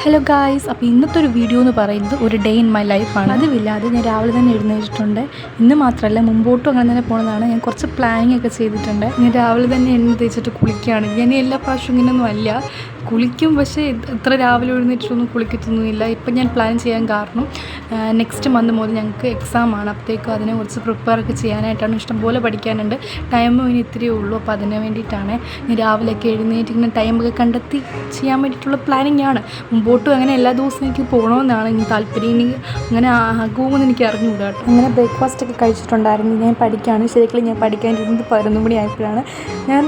Hello guys, അപ്പോൾ ഇന്നത്തെ ഒരു വീഡിയോ എന്ന് പറയുന്നത് ഒരു ഡേ ഇൻ മൈ ലൈഫാണ്. അതുമില്ലാതെ ഞാൻ രാവിലെ തന്നെ എഴുന്നേറ്റിട്ടുണ്ട്. ഇന്ന് മാത്രമല്ല, മുമ്പോട്ടും അങ്ങനെ തന്നെ പോകുന്നതാണ്. ഞാൻ കുറച്ച് പ്ലാനിങ് ഒക്കെ ചെയ്തിട്ടുണ്ട്. ഞാൻ രാവിലെ തന്നെ എണ്ണ തേച്ചിട്ട് കുളിക്കുകയാണ്. ഞാൻ എല്ലാ പ്രാവശ്യവും ഇങ്ങനെയൊന്നും അല്ല കുളിക്കും, പക്ഷേ ഇത്ര രാവിലെ എഴുന്നേറ്റിട്ടൊന്നും കുളിക്കത്തൊന്നുമില്ല. ഇപ്പം ഞാൻ പ്ലാൻ ചെയ്യാൻ കാരണം നെക്സ്റ്റ് മന്ത് മുതൽ ഞങ്ങൾക്ക് എക്സാമാണ്. അപ്പോഴത്തേക്കും അതിനെ കുറിച്ച് പ്രിപ്പയർ ഒക്കെ ചെയ്യാനായിട്ടാണ്. ഇഷ്ടംപോലെ പഠിക്കാനുണ്ട്. ടൈമും ഇനി ഇത്രയേ ഉള്ളൂ. അപ്പോൾ അതിന് വേണ്ടിയിട്ടാണ് ഞാൻ രാവിലെയൊക്കെ എഴുന്നേറ്റ് ഇങ്ങനെ ടൈമൊക്കെ കണ്ടെത്തി ചെയ്യാൻ വേണ്ടിയിട്ടുള്ള പ്ലാനിങ് ആണ്. മുമ്പോട്ടും അങ്ങനെ എല്ലാ ദിവസവും എനിക്ക് പോകണമെന്നാണ് എനിക്ക് താല്പര്യം. ഇനി അങ്ങനെ ആകുമെന്ന് എനിക്ക് അറിഞ്ഞുകൂടാ കേട്ടോ. അങ്ങനെ ബ്രേക്ക്ഫാസ്റ്റൊക്കെ കഴിച്ചിട്ടുണ്ടായിരുന്നു. ഞാൻ പഠിക്കുകയാണ്. ശരിക്കും ഞാൻ പഠിക്കാനിരുന്നത് 11 മണി ആയപ്പോഴാണ്. ഞാൻ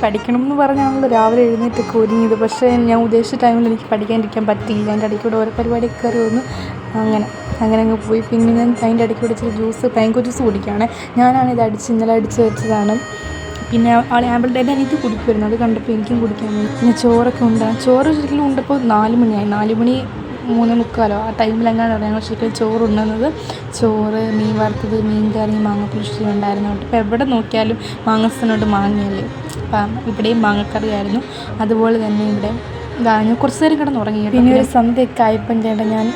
പഠിക്കണം എന്ന് പറഞ്ഞാണല്ലോ രാവിലെ എഴുന്നേറ്റൊക്കെ ഒരുങ്ങിയത്. പക്ഷേ ഞാൻ ഉദ്ദേശിച്ച ടൈമിൽ എനിക്ക് പഠിക്കാനിരിക്കാൻ പറ്റിയില്ല. അതിൻ്റെ ഇടയ്ക്കൂടെ ഓരോ പരിപാടിയൊക്കെ കയറി വന്നു. അങ്ങനെ അങ്ങ് പോയി. പിന്നെ ഞാൻ അതിൻ്റെ ഇടയ്ക്കൂടെ ഇച്ചിരി ജ്യൂസ്, മാംഗോ ജ്യൂസ് കുടിക്കുകയാണ്. ഞാനാണ് ഇന്നലെ അടിച്ച് വെച്ചതാണ്. പിന്നെ ആമ്പിളുടെ അനിയത്തി കുടിക്കുമായിരുന്നു. അത് കണ്ടപ്പോൾ എനിക്കും കുടിക്കാൻ വേണ്ടി പിന്നെ ചോറൊക്കെ ഉണ്ടാകും. ചോറ് ശരിക്കും ഉണ്ടപ്പോൾ 4 മണിയായി. 4 മണി 3:45 ആ ടൈമിലെങ്ങാണ്ടാണ് ഞങ്ങൾ ശരിക്കും ചോറുണ്ടെന്നത്. ചോറ്, മീൻ വറുത്തത്, മീൻ കറി, മാങ്ങപ്പുളിശ്ശേരി ഉണ്ടായിരുന്നു. ഇപ്പോൾ എവിടെ നോക്കിയാലും മാങ്ങസനോട് മാങ്ങയല്ലേ. അപ്പം ഇവിടെയും മാങ്ങക്കറിയായിരുന്നു. അതുപോലെ തന്നെ ഇവിടെ ഞാൻ കുറച്ച് നേരം കിടന്ന് ഉറങ്ങി. പിന്നെ ഒരു സന്ധ്യയൊക്കെ ആയപ്പം ചേട്ടൻ ഞാൻ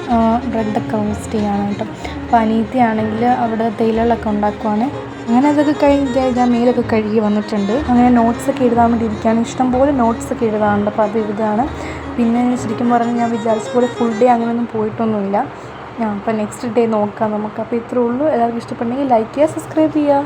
ബ്രെഡൊക്കെ റോസ്റ്റ് ചെയ്യാണ് കേട്ടോ. അപ്പോൾ അനിയത്തിയാണെങ്കിൽ അവിടെ തേയിലകളൊക്കെ ഉണ്ടാക്കുവാണ്. അങ്ങനെ അതൊക്കെ കഴിഞ്ഞ് ഞാൻ മേലൊക്കെ കഴുകി വന്നിട്ടുണ്ട്. അങ്ങനെ നോട്ട്സൊക്കെ എഴുതാൻ വേണ്ടി ഇരിക്കുകയാണ്. ഇഷ്ടംപോലെ നോട്ട്സൊക്കെ എഴുതാറുണ്ട്. അപ്പോൾ അത് എഴുതാണ്. പിന്നെ ശരിക്കും പറഞ്ഞാൽ ഞാൻ വിചാരിച്ച പോലെ ഫുൾ ഡേ അങ്ങനെയൊന്നും പോയിട്ടൊന്നുമില്ല. അപ്പോൾ നെക്സ്റ്റ് ഡേ നോക്കാം നമുക്ക്. അപ്പോൾ ഇത്രേ ഉള്ളൂ. എല്ലാവർക്കും ഇഷ്ടപ്പെട്ടെങ്കിൽ ലൈക്ക് ചെയ്യുക, സബ്സ്ക്രൈബ് ചെയ്യുക.